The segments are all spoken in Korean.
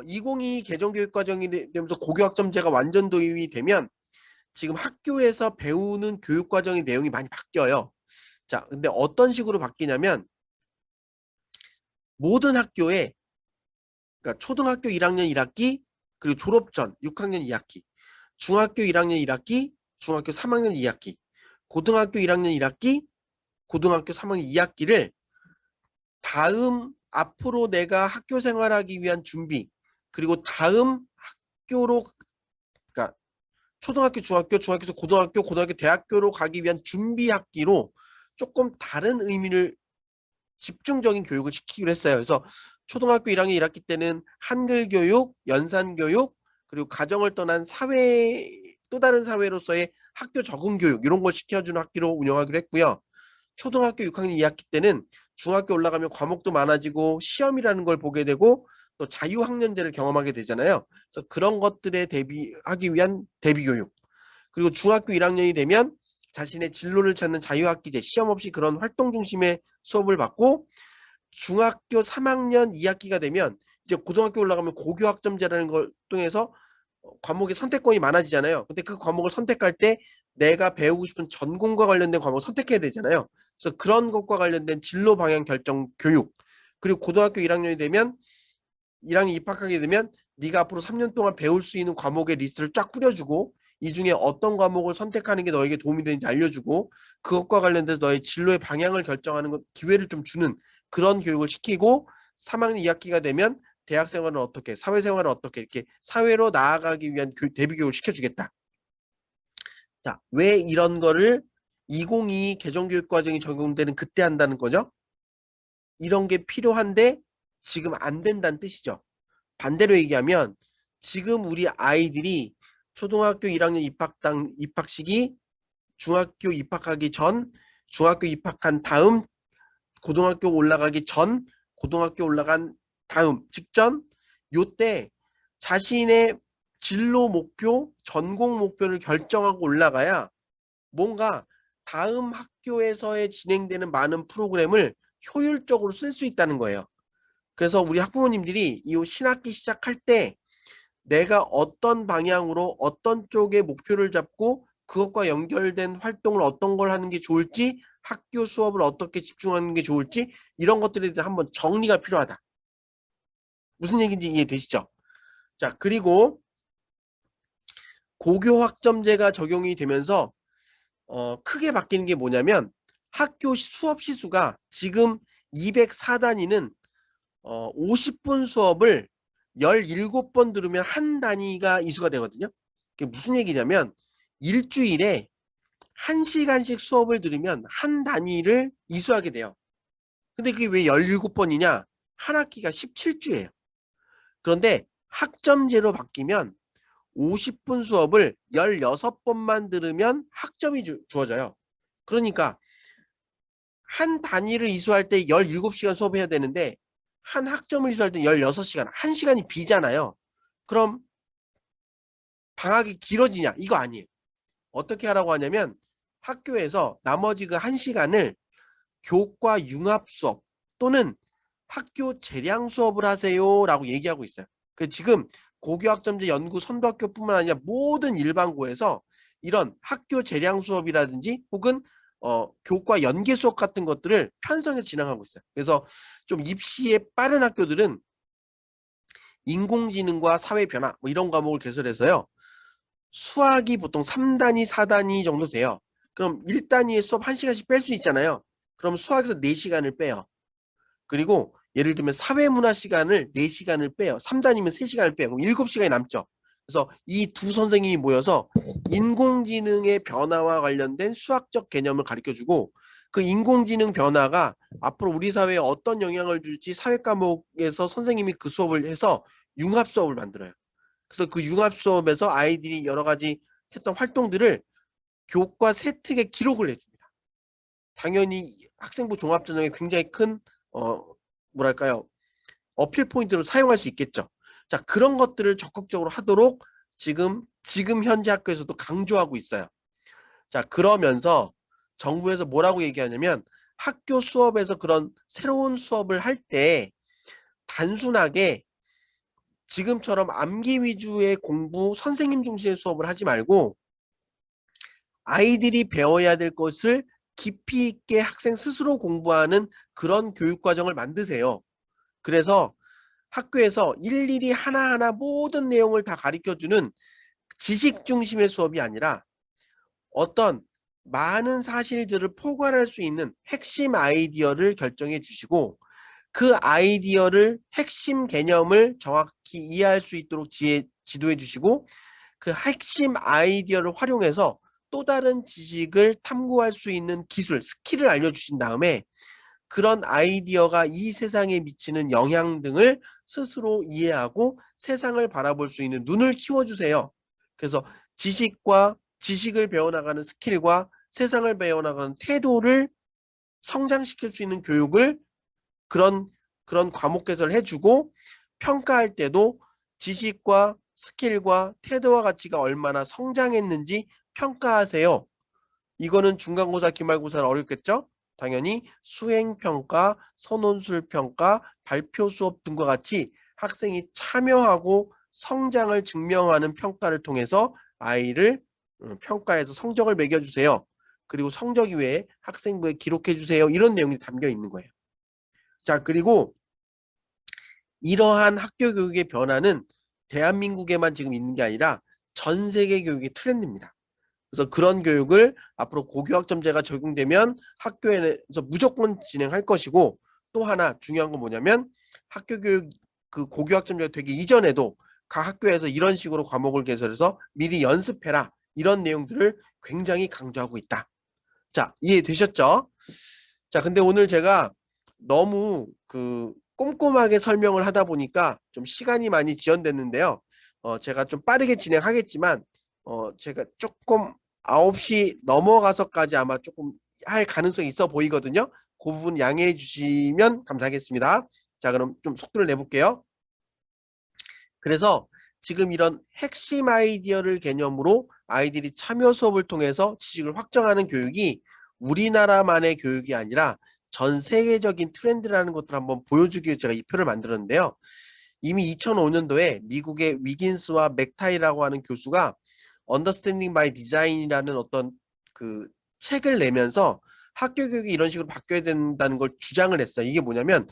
2022 개정교육과정이 되면서 고교학점제가 완전 도입이 되면 지금 학교에서 배우는 교육과정의 내용이 많이 바뀌어요. 자, 근데 어떤 식으로 바뀌냐면 모든 학교에, 그러니까 초등학교 1학년 1학기, 그리고 졸업 전 6학년 2학기, 중학교 1학년 1학기, 중학교 3학년 2학기, 고등학교 1학년 1학기, 고등학교 3학년 2학기를 다음 앞으로 내가 학교 생활하기 위한 준비, 그리고 다음 학교로, 그러니까 초등학교, 중학교, 중학교에서 고등학교, 고등학교, 대학교로 가기 위한 준비 학기로 조금 다른 의미를 집중적인 교육을 시키기로 했어요. 그래서 초등학교 1학년 1학기 때는 한글 교육, 연산 교육, 그리고 가정을 떠난 사회, 또 다른 사회로서의 학교 적응 교육 이런 걸 시켜주는 학기로 운영하기로 했고요. 초등학교 6학년 2학기 때는 중학교 올라가면 과목도 많아지고 시험이라는 걸 보게 되고 또 자유학년제를 경험하게 되잖아요. 그래서 그런 것들에 대비하기 위한 대비교육. 그리고 중학교 1학년이 되면 자신의 진로를 찾는 자유학기제, 시험 없이 그런 활동 중심의 수업을 받고 중학교 3학년 2학기가 되면 이제 고등학교 올라가면 고교학점제라는 걸 통해서 과목의 선택권이 많아지잖아요. 근데 그 과목을 선택할 때 내가 배우고 싶은 전공과 관련된 과목을 선택해야 되잖아요. 그래서 그런 것과 관련된 진로 방향 결정 교육. 그리고 고등학교 1학년이 되면 1학년 입학하게 되면 네가 앞으로 3년 동안 배울 수 있는 과목의 리스트를 쫙 뿌려주고 이 중에 어떤 과목을 선택하는 게 너에게 도움이 되는지 알려주고 그것과 관련돼서 너의 진로의 방향을 결정하는 것, 기회를 좀 주는 그런 교육을 시키고 3학년 2학기가 되면 대학생활은 어떻게, 사회생활은 어떻게 이렇게 사회로 나아가기 위한 대비 교육을 시켜주겠다. 자, 왜 이런 거를 2022 개정교육과정이 적용되는 그때 한다는 거죠? 이런 게 필요한데 지금 안 된다는 뜻이죠. 반대로 얘기하면 지금 우리 아이들이 초등학교 1학년 입학 시기, 중학교 입학하기 전, 중학교 입학한 다음, 고등학교 올라가기 전, 고등학교 올라간 다음, 직전, 요때 자신의 진로 목표, 전공 목표를 결정하고 올라가야 뭔가 다음 학교에서의 진행되는 많은 프로그램을 효율적으로 쓸 수 있다는 거예요. 그래서 우리 학부모님들이 이 신학기 시작할 때 내가 어떤 방향으로 어떤 쪽에 목표를 잡고 그것과 연결된 활동을 어떤 걸 하는 게 좋을지 학교 수업을 어떻게 집중하는 게 좋을지 이런 것들에 대해 한번 정리가 필요하다. 무슨 얘기인지 이해되시죠? 자, 그리고 고교 학점제가 적용이 되면서 크게 바뀌는 게 뭐냐면 학교 수업 시수가 지금 204단위는 50분 수업을 17번 들으면 한 단위가 이수가 되거든요. 그게 무슨 얘기냐면 일주일에 1시간씩 수업을 들으면 한 단위를 이수하게 돼요. 근데 그게 왜 17번이냐? 한 학기가 17주예요. 그런데 학점제로 바뀌면 50분 수업을 16번만 들으면 학점이 주어져요. 그러니까 한 단위를 이수할 때 17시간 수업해야 되는데 한 학점을 이수할 때 16시간, 1시간이 비잖아요. 그럼 방학이 길어지냐? 이거 아니에요. 어떻게 하라고 하냐면 학교에서 나머지 그 1시간을 교과 융합 수업 또는 학교 재량 수업을 하세요 라고 얘기하고 있어요. 그 지금 고교학점제 연구 선도학교뿐만 아니라 모든 일반고에서 이런 학교 재량 수업이라든지 혹은 교과 연계 수업 같은 것들을 편성해서 진행하고 있어요. 그래서 좀 입시에 빠른 학교들은 인공지능과 사회 변화 뭐 이런 과목을 개설해서요. 수학이 보통 3단위, 4단위 정도 돼요. 그럼 1단위의 수업 1시간씩 뺄 수 있잖아요. 그럼 수학에서 4시간을 빼요. 그리고 예를 들면 사회문화 시간을 4시간을 빼요. 3단위면 3시간을 빼요. 그럼 7시간이 남죠. 그래서 이 두 선생님이 모여서 인공지능의 변화와 관련된 수학적 개념을 가르쳐주고 그 인공지능 변화가 앞으로 우리 사회에 어떤 영향을 줄지 사회 과목에서 선생님이 그 수업을 해서 융합 수업을 만들어요. 그래서 그 융합 수업에서 아이들이 여러 가지 했던 활동들을 교과 세특에 기록을 해줍니다. 당연히 학생부 종합전형에 굉장히 큰 뭐랄까요 어필 포인트로 사용할 수 있겠죠. 자, 그런 것들을 적극적으로 하도록 지금 현재 학교에서도 강조하고 있어요. 자, 그러면서 정부에서 뭐라고 얘기하냐면 학교 수업에서 그런 새로운 수업을 할 때 단순하게 지금처럼 암기 위주의 공부, 선생님 중심의 수업을 하지 말고 아이들이 배워야 될 것을 깊이 있게 학생 스스로 공부하는 그런 교육 과정을 만드세요. 그래서 학교에서 일일이 하나하나 모든 내용을 다 가르쳐주는 지식 중심의 수업이 아니라 어떤 많은 사실들을 포괄할 수 있는 핵심 아이디어를 결정해 주시고 그 아이디어를 핵심 개념을 정확히 이해할 수 있도록 지도해 주시고 그 핵심 아이디어를 활용해서 또 다른 지식을 탐구할 수 있는 기술, 스킬을 알려주신 다음에 그런 아이디어가 이 세상에 미치는 영향 등을 스스로 이해하고 세상을 바라볼 수 있는 눈을 키워주세요. 그래서 지식을 배워나가는 스킬과 세상을 배워나가는 태도를 성장시킬 수 있는 교육을 그런 과목 개설을 해주고 평가할 때도 지식과 스킬과 태도와 가치가 얼마나 성장했는지 평가하세요. 이거는 중간고사, 기말고사는 어렵겠죠? 당연히 수행평가, 선논술평가, 발표 수업 등과 같이 학생이 참여하고 성장을 증명하는 평가를 통해서 아이를 평가해서 성적을 매겨주세요. 그리고 성적 이외에 학생부에 기록해주세요. 이런 내용이 담겨 있는 거예요. 자, 그리고 이러한 학교 교육의 변화는 대한민국에만 지금 있는 게 아니라 전 세계 교육의 트렌드입니다. 그래서 그런 교육을 앞으로 고교학점제가 적용되면 학교에서 무조건 진행할 것이고 또 하나 중요한 건 뭐냐면 학교 교육 그 고교학점제가 되기 이전에도 각 학교에서 이런 식으로 과목을 개설해서 미리 연습해라 이런 내용들을 굉장히 강조하고 있다. 자, 이해되셨죠? 자, 근데 오늘 제가 너무 꼼꼼하게 설명을 하다 보니까 좀 시간이 많이 지연됐는데요. 제가 좀 빠르게 진행하겠지만 제가 조금 9시 넘어가서까지 아마 조금 할 가능성이 있어 보이거든요. 그 부분 양해해 주시면 감사하겠습니다. 자, 그럼 좀 속도를 내볼게요. 그래서 지금 이런 핵심 아이디어를 개념으로 아이들이 참여 수업을 통해서 지식을 확정하는 교육이 우리나라만의 교육이 아니라 전 세계적인 트렌드라는 것을 한번 보여주기 위해 제가 이 표를 만들었는데요. 이미 2005년도에 미국의 위긴스와 맥타이라고 하는 교수가 Understanding by Design이라는 어떤 그 책을 내면서 학교 교육이 이런 식으로 바뀌어야 된다는 걸 주장을 했어요. 이게 뭐냐면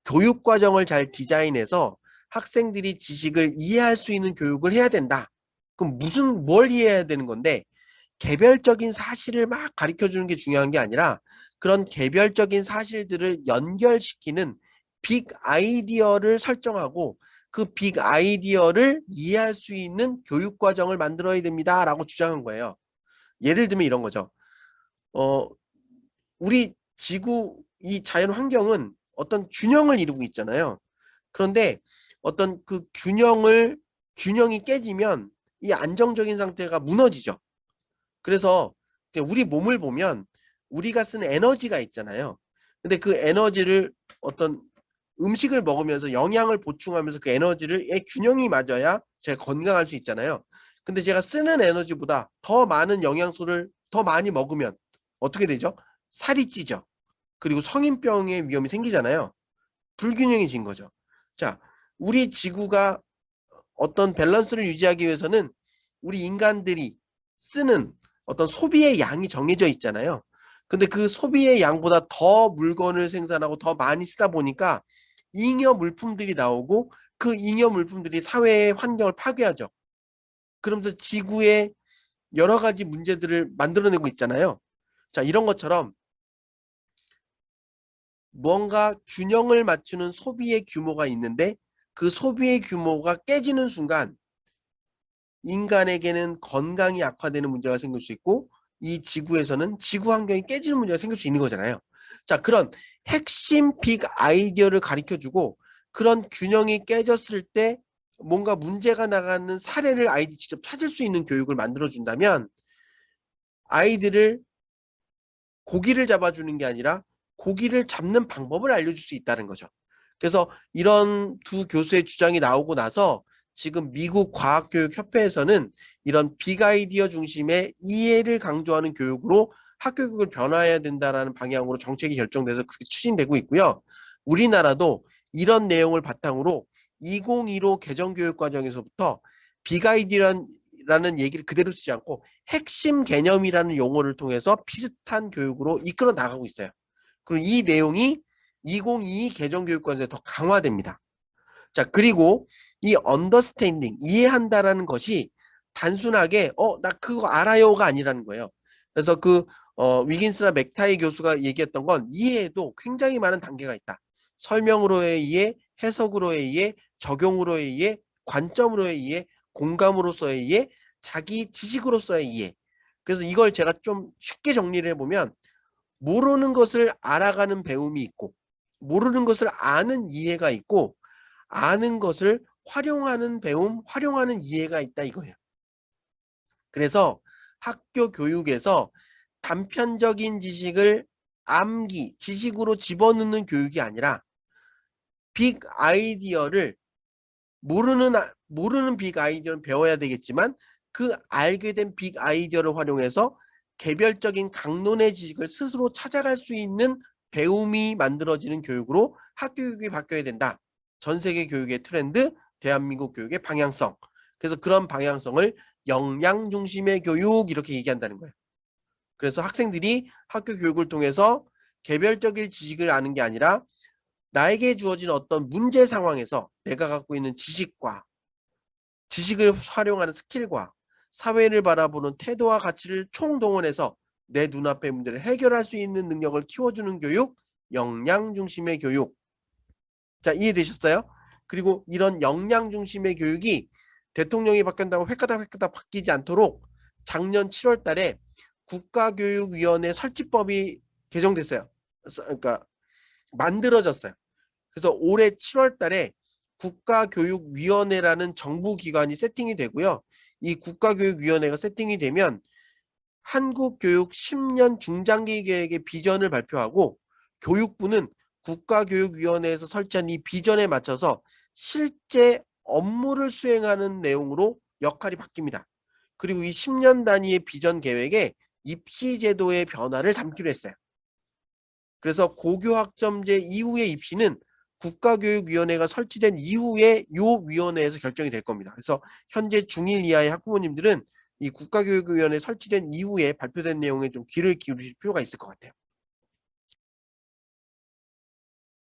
교육 과정을 잘 디자인해서 학생들이 지식을 이해할 수 있는 교육을 해야 된다. 그럼 뭘 이해해야 되는 건데 개별적인 사실을 막 가르쳐 주는 게 중요한 게 아니라 그런 개별적인 사실들을 연결시키는 빅 아이디어를 설정하고 그 빅 아이디어를 이해할 수 있는 교육 과정을 만들어야 됩니다. 라고 주장한 거예요. 예를 들면 이런 거죠. 우리 지구, 이 자연 환경은 어떤 균형을 이루고 있잖아요. 그런데 어떤 균형이 깨지면 이 안정적인 상태가 무너지죠. 그래서 우리 몸을 보면 우리가 쓰는 에너지가 있잖아요. 근데 그 에너지를 어떤 음식을 먹으면서 영양을 보충하면서 그 에너지를 균형이 맞아야 제가 건강할 수 있잖아요. 근데 제가 쓰는 에너지보다 더 많은 영양소를 더 많이 먹으면 어떻게 되죠? 살이 찌죠. 그리고 성인병의 위험이 생기잖아요. 불균형해진 거죠. 자, 우리 지구가 어떤 밸런스를 유지하기 위해서는 우리 인간들이 쓰는 어떤 소비의 양이 정해져 있잖아요. 근데 그 소비의 양보다 더 물건을 생산하고 더 많이 쓰다 보니까 잉여 물품들이 나오고 그 잉여 물품들이 사회의 환경을 파괴하죠. 그러면서 지구에 여러 가지 문제들을 만들어내고 있잖아요. 자, 이런 것처럼 뭔가 균형을 맞추는 소비의 규모가 있는데 그 소비의 규모가 깨지는 순간 인간에게는 건강이 악화되는 문제가 생길 수 있고 이 지구에서는 지구 환경이 깨지는 문제가 생길 수 있는 거잖아요. 자, 그런 핵심 빅 아이디어를 가르쳐주고 그런 균형이 깨졌을 때 뭔가 문제가 나가는 사례를 아이들이 직접 찾을 수 있는 교육을 만들어준다면 아이들을 고기를 잡아주는 게 아니라 고기를 잡는 방법을 알려줄 수 있다는 거죠. 그래서 이런 두 교수의 주장이 나오고 나서 지금 미국 과학교육협회에서는 이런 빅아이디어 중심의 이해를 강조하는 교육으로 학교 교육을 변화해야 된다는 방향으로 정책이 결정돼서 그렇게 추진되고 있고요. 우리나라도 이런 내용을 바탕으로 2015 개정교육과정에서부터 빅아이디어라는 얘기를 그대로 쓰지 않고 핵심 개념이라는 용어를 통해서 비슷한 교육으로 이끌어 나가고 있어요. 그리고 이 내용이 2022 개정교육과정에 더 강화됩니다. 자, 그리고 이 understanding, 이해한다라는 것이 단순하게 나 그거 알아요가 아니라는 거예요. 그래서 위긴스나 맥타이 교수가 얘기했던 건 이해에도 굉장히 많은 단계가 있다. 설명으로의 이해, 해석으로의 이해, 적용으로의 이해, 관점으로의 이해, 공감으로서의 이해, 자기 지식으로서의 이해. 그래서 이걸 제가 좀 쉽게 정리를 해보면 모르는 것을 알아가는 배움이 있고 모르는 것을 아는 이해가 있고 아는 것을 활용하는 배움, 활용하는 이해가 있다 이거예요. 그래서 학교 교육에서 단편적인 지식을 암기, 지식으로 집어넣는 교육이 아니라 빅 아이디어를 모르는 빅 아이디어는 배워야 되겠지만 그 알게 된 빅 아이디어를 활용해서 개별적인 강론의 지식을 스스로 찾아갈 수 있는 배움이 만들어지는 교육으로 학교 교육이 바뀌어야 된다. 전 세계 교육의 트렌드, 대한민국 교육의 방향성. 그래서 그런 방향성을 역량 중심의 교육 이렇게 얘기한다는 거예요. 그래서 학생들이 학교 교육을 통해서 개별적인 지식을 아는 게 아니라 나에게 주어진 어떤 문제 상황에서 내가 갖고 있는 지식과 지식을 활용하는 스킬과 사회를 바라보는 태도와 가치를 총동원해서 내 눈앞의 문제를 해결할 수 있는 능력을 키워주는 교육, 역량 중심의 교육. 자, 이해되셨어요? 그리고 이런 역량 중심의 교육이 대통령이 바뀐다고 획가닥 바뀌지 않도록 작년 7월 달에 국가교육위원회 설치법이 개정됐어요. 그러니까 만들어졌어요. 그래서 올해 7월 달에 국가교육위원회라는 정부기관이 세팅이 되고요. 이 국가교육위원회가 세팅이 되면 한국교육 10년 중장기 계획의 비전을 발표하고 교육부는 국가교육위원회에서 설치한 이 비전에 맞춰서 실제 업무를 수행하는 내용으로 역할이 바뀝니다. 그리고 이 10년 단위의 비전 계획에 입시제도의 변화를 담기로 했어요. 그래서 고교학점제 이후의 입시는 국가교육위원회가 설치된 이후에 이 위원회에서 결정이 될 겁니다. 그래서 현재 중1 이하의 학부모님들은 이 국가교육위원회 설치된 이후에 발표된 내용에 좀 귀를 기울이실 필요가 있을 것 같아요.